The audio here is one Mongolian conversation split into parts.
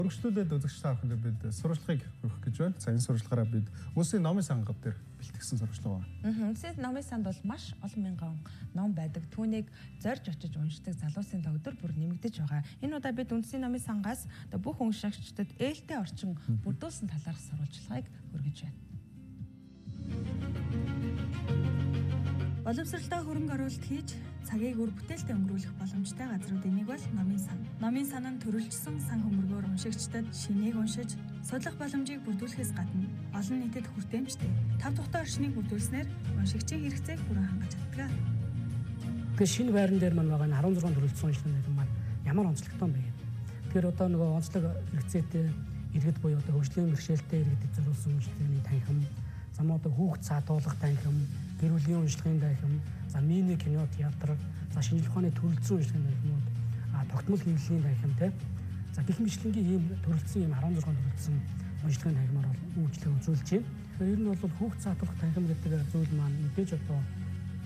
Өргөжлүүлээд үзэгч та бүхэнд бид сурвалжлагыг өгөх гэж байна. За энэ сурвалжлагаараа бид Улсын номын сангад дээр бэлтгэсэн сурвалжлага байна. Улсын номын санд бол маш олон мянган ном байдаг. Түүнийг зорж очиж уншдаг залуусын өдөр бүр нэмэгдэж байгаа. Энэ удаа бид Улсын номын сангаас бүх уншигчдад ээлтэй орчин бүрдүүлсэн талаарх сурвалжлагыг хүргэж байна. Боловсролтой хөрөнгө оруулалт хийж цагийг үр бүтээлтэй өнгөрүүлэх боломжтой газруудын нэг бол номын сан. Номын сан нь төрөлжсөн сан хөмөргөөр уншигчдад шинийг уншиж, судлах боломжийг бүрдүүлэхээс гадна олон нийтэд хүртээмжтэй 5 тухтай орчныг бүрдүүлснээр уншигчийн хэрэгцээг бүрэн хангаж чаддаг. Тэгэхээр шинэ байран дээр маань байгаа 16 төрөлжсөн уншлагын танхим маань ямар онцлогтой юм бэ? Тэгэхээр одоо нөгөө онцлог хэрэгцээтэй иргэд буюу одоо хөгжлийн бэрхшээлтэй иргэдэд зориулсан уншлагын танхим, замаа одоо хүүхд цаатуулах танхим, гэр бүлийн уншлагын танхим, за мини кино театр, за шинжлэх ухааны төрөлцсөн уншлагын танхимууд, тогтмол хэвлэлийн танхимтай. За гэх мэтлэнгийн ийм төрөлцсөн ийм 16 төрөлцсөн уншлагын танхимаар бол үйлчлэг үзүүлж байна. Тэгэхээр ер нь бол хүүхд цаатуулах танхим гэдэг зүйл маань мэдээж одоо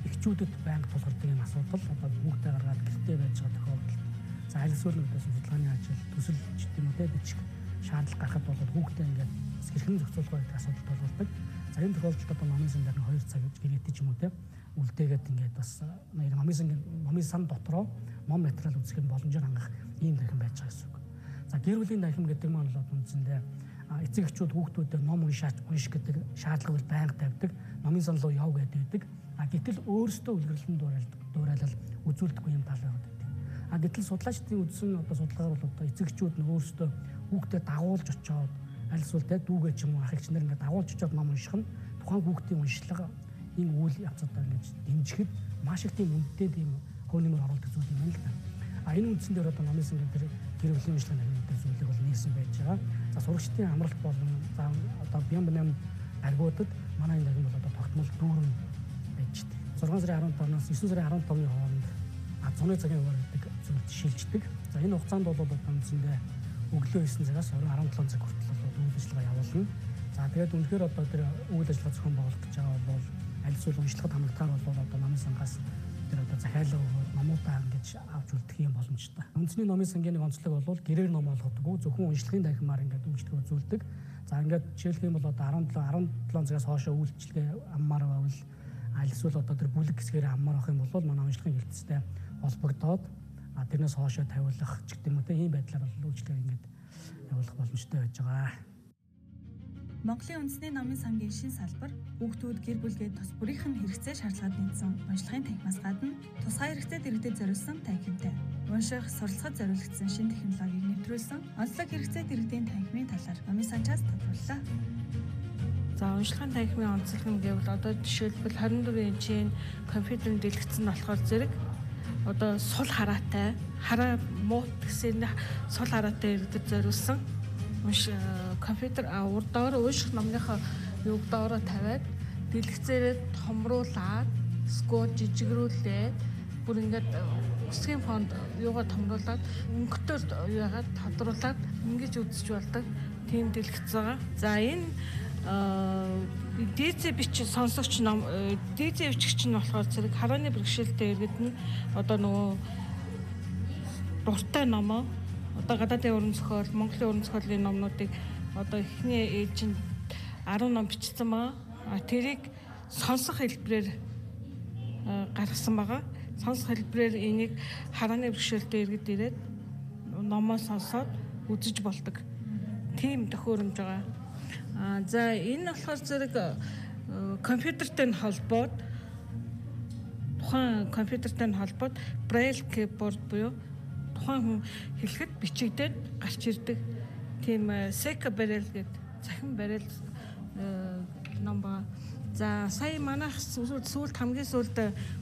эхчүүдэд байнга тулгардаг юм асуудал. Одоо хүүхдээ гаргаад гэртээ байж байгаа тохиолдолд за аль эсвэл нэгээс судалгааны ажил, төсөл гэдэг юм уу бичих шаардлага гарахад бол хүүхдээ ингээд хэрхэн зохицуулах гэдэг асуудал тулгардаг. За энэ тохиолдолд одоо номын сан дээр 2 цаг гэрээтэй ч юм уу те үлдээгээд ингээд бас номын сан дотроо ном материал үзэх боломжоор хангах ийм танхим байж байгаа гэсэн үг. За гэр бүлийн танхим гэдэг маань бол үндсэндээ эцэг эхчүүд хүүхдүүдэд ном унших гэдэг шаардлага бол байнга тавьдаг. Номын сан руу яв гэдэг. Гэтэл өөрсдөө үлгэрлэн дуурайлал үзүүлдэггүй юм тал байдаг. Гэтэл судлаачдын үзсэн одоо судалгаар бол одоо эцэг эхчүүд нь өөрсдөө хүүхдэд дагуулж очоод аль эсвэл дүүгээ ч юм уу ах эгчнэр ингээд дагуулж очоод ном унших нь тухайн хүүхдийн уншлага энэ үйл явцуудаа ингэж дэмжихэд маш их тийм үнэтэй тийм хөөнөмөр оруулдаг зүйл юм л да. Энэ үндсэн дээр одоо номын сан дээр гэр бүлийн уншлагын агентлагийн зүйлийг бол нээсэн байж байгаа. За сурагчдын амралт болон за одоо Бямбнам аргуудад манай энэ бол одоо тогтмол дүүрэн байж байгаа. 6 сарын 15-наас 9 сарын 15-ны хооронд 100 цагийн хуваар гэдэг зүйлд шилждэг. За энэ хугацаанд бол одоо үндсэндээ өглөө 9 цагаас оройн 17 цаг хүртэл үйл ажиллагаа явуулна. За тэгээд үнэхээр одоо тэр үйл ажиллагаа зохион байгуулах гэж байгаа бол аль эсвэл уншлагад хамрагдахаар бол одоо номын сангаас тэр одоо захиалга өгөөд номуудаа ингэж авч үлдэх юм боломжтой. Үндэсний номын сангийн нэг онцлог бол гэрээр ном олгодоггүй зөвхөн уншлагын танхимаар ингээд үйлчлэг үзүүлдэг. За ингээд жишээлх юм бол одоо 17 цагаас хоошоо үйлчлэгээ аммаар байвал аль эсвэл одоо тэр бүлэг хэсгээр аммаар авах юм бол манай уншлагын хэлтстэй холбогдоод тэрнээс хоошоо тавиулах ч гэдэг юм уу те ийм байдлаар бол үйлчлэгээ ингээд явуулах боломжтой байж байгаа. Монголын үндэсний номын сангийн шин салбар хүүхдүүд гэр бүлгээд тус бүрийнх нь хэрэгцээ шаардлагад нийцсэн уншлагын танхимаас гадна тусгай хэрэгцээд иргэдэд зориулсан танхимтай. Унших, суралцахад зориулагдсан шинэ технологиг нэвтрүүлсэн онцлог хэрэгцээд иргэдийн танхимын талаар номын санчаас тодрууллаа. За уншлагын танхимын онцлог нь гэвэл одоо жишээлбэл 24 инчийн компьютерын дэлгэцэн болохоор зэрэг одоо сул хараатай, хараа муут гэсэн сул хараатай иргэдэд зориулсан компьютер урд доор унших номныхоо юг доороо тавиад дэлгэцээрээ томруулаад скод жижигрүүлээд бүр ингээд өсгийн фонд юугаар томруулаад өнгөтөр яагаад тодруулаад ингэж үзэж болдог тийм дэлгэц байгаа. За энэ ДЗ бичиг сонсогч ном ДЗ бичигч нь болохоор зэрэг харааны бэрхшээлтэй иргэд нь одоо нөгөө дуртай номоо одоо гадаадын уран зохиол, Монголын уран зохиолын номнуудыг одоо эхний ээлжинд 10 ном бичсэн байгаа. Тэрийг сонсох хэлбэрээр гаргасан байгаа. Сонсох хэлбэрээр энийг харааны бэрхшээлтэй иргэд ирээд номоо сонсоод үзэж болдог. Тийм төхөөрөмж байгаа. За энэ болохоор зэрэг компьютертэй холбоод тухайн компьютертэй холбоод Braille keyboard буюу тухайн хүн хэлэхэд бичигдээд гарч ирдэг тийм Seka Braille гэдэг захин Braille ном ба. За сая манайх сүүлд хамгийн сүүлд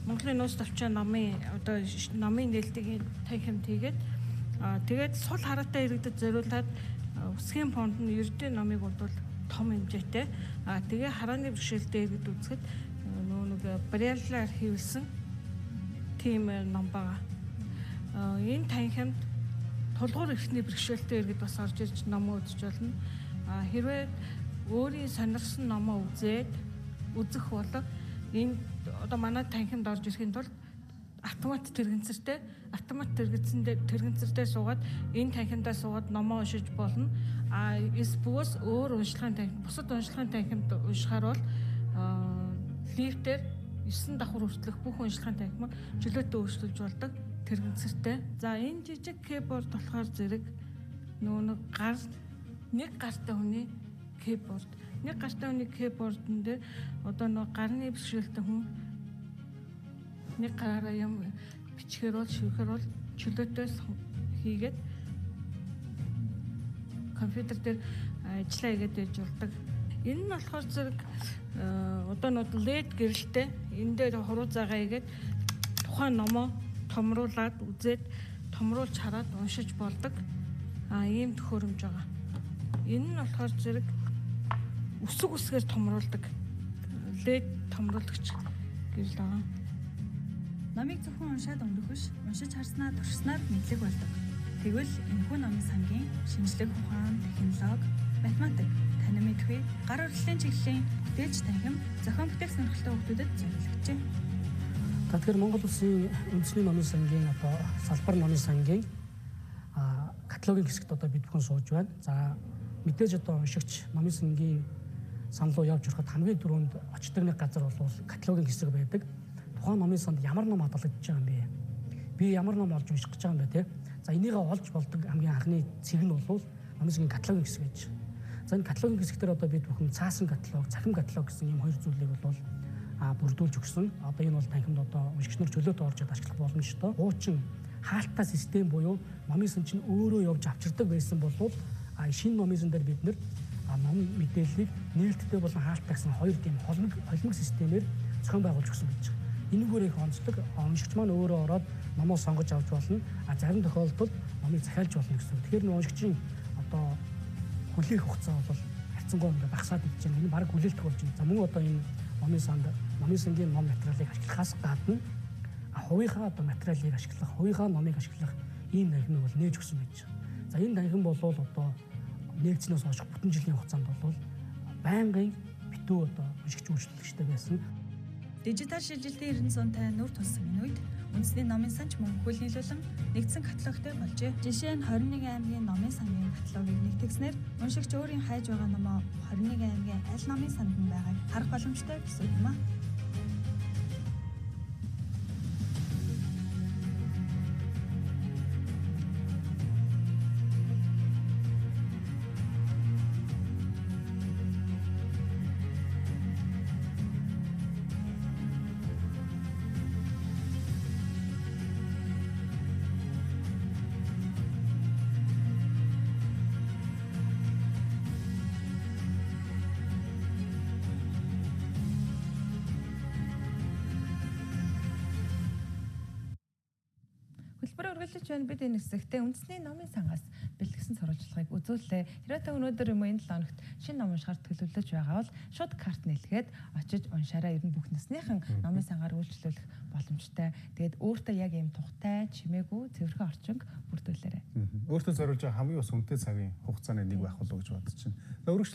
Монголын нууц төвчөө номын одоо номын нээлтийн танхимд тэгээд сул хараатай иргэдэд зориулаад өсгийн фонд нь ердийн номыг бол том хэмжээтэй тэгээ харааны бэрхшээлтэй иргэд үзэхэд нэг Braille-аар хийвэлсэн тийм ном байгаа. Энэ танхимд тулгуур эрхтний бэрхшээлтэй иргэд бас орж ирж номоо үзэж болно. Хэрвээ өөрийн сонирхсан номоо үзэх бол энэ одоо манай танхимд орж ирэхийн тулд автомат тэрэгцэртэй суугаад энэ танхимдаа суугаад номоо уншиж болно. Бусад уншлагын танхимд уншихаар бол лифтээр 9 давхар хүртэлх бүх уншлагын танхимыг чөлөөтэй өөрчилж болдог тэрэгцэртэй. За энэ жижиг кейборд болохоор зэрэг нэг гартай хүний кейборд. Нэг гартай хүний кейбордн дээр одоо нэг гарны бэрхшээлтэй хүн нэг гараараа юм бичгээр бол шивхээр бол чөлөөтэй хийгээд компьютер дээр ажиллаа хийгээд байж болдог. Энэ нь болохоор зэрэг одоо нэг LED гэрэлтэй энэ дээр хуруу заагаа хийгээд тухайн номоо томруулад үзээд томруулж хараад уншиж болдог. Ийм төхөөрөмж байгаа. Энэ нь болохоор зэрэг үсгээр томруулдаг LED томруулагч гэрэл байгаа. Номыг зөвхөн уншаад өнгөрөх биш, уншиж харснаа туршснаар мэдлэг болдог. Тэгвэл энэхүү номын сангийн шинжлэх ухаан, технологи, математик, танин мэдхүй, гар урлагийн чиглэлийн бүтээлч танхим, зохион бүтээх сонирхолтой хүүхдүүдэд зориулагджээ. Тэгэхээр Монгол Улсын үндэсний номын сангийн одоо салбар номын сангийн каталогийн хэсэгт одоо бид бүхэн сууж байна. За мэдээж одоо уншигч номын сангийн сан руу явж ороход хамгийн түрүүнд очдог нэг газар бол каталогийн хэсэг байдаг. Тухайн номын санд ямар ном хадгалагдаж байгаа юм бэ? Би ямар ном олж унших гэж байгаа юм бэ те? За энийгээ олж болдог хамгийн анхны цэг нь бол номын сангийн каталогийн хэсэг гэж. За энэ каталогийн хэсгээр одоо бид бүхэн цаасан каталог, цахим каталог гэсэн ийм хоёр зүйлийг бол бүрдүүлж өгсөн. Одоо энэ бол танхимд одоо уншигч нар чөлөөтэй орж ашиглах боломжтой. Хуучин хаалттай систем буюу номын сан чинь өөрөө явж авчирдаг байсан бол шинэ номын сан дээр бид нэр ном мэдээллийг нээлттэй болон хаалттай гэсэн хоёр тийм холимог системээр зохион байгуулж өгсөн гэж байна. Энэгээр их онцлог уншигч маань өөрөө ороод номоо сонгож авч болно. Зарим тохиолдолд номыг захиалж болно гэсэн. Тэгэхээр нэг уншигчийн одоо хүлээх хугацаа бол харьцангуй ингээ багасаад ирж байна. Энэ баг хүлээлтэх болж байна. За мөн одоо энэ номын сангийн ном материалыг ашиглахаас гадна хувийнхаа одоо материалыг ашиглах, хувийнхаа номыг ашиглах ийм танхимыг бол нээж өгсөн байж байна. За энэ танхим бол одоо нэгдснээс хойш бүтэн жилийн хугацаанд бол байнгын битүү одоо уншигч үйлчлэгчтэй байсан. Дижитал шилжилтийн 90 сунтай нүр тулсан энэ үед үндэсний номын санч мөн хөл нийлүүлэн нэгдсэн каталогтой болжээ. Жишээ нь 21 аймгийн номын сангийн каталогыг нэгтгэснээр уншигч өөрийн хайж байгаа номоо 21 аймгийн аль номын санд нь байгааг харах боломжтой гэсэн юм аа. Хэлбэр үргэлжлэж байна. Бид энэ хэсэгтээ үндэсний номын сангаас бэлтгэсэн сурвалжлагыг үзүүллээ. Хэрвээ та өнөөдөр юм энэ 7 хоногт шинэ ном уншихаар төлөвлөж байгаа бол шууд карт нэлгээд очиж уншаараа ер нь бүх насныхан номын сангаар үйлчлүүлэх боломжтой. Тэгээд өөртөө яг ийм тухтай, чимээгүй, цэвэрхэн орчинг бүрдүүлээрэй. Өөртөө зориулж байгаа хамгийн бас үнэтэй цагийн хугацааны нэг байх болов уу гэж бодож байна.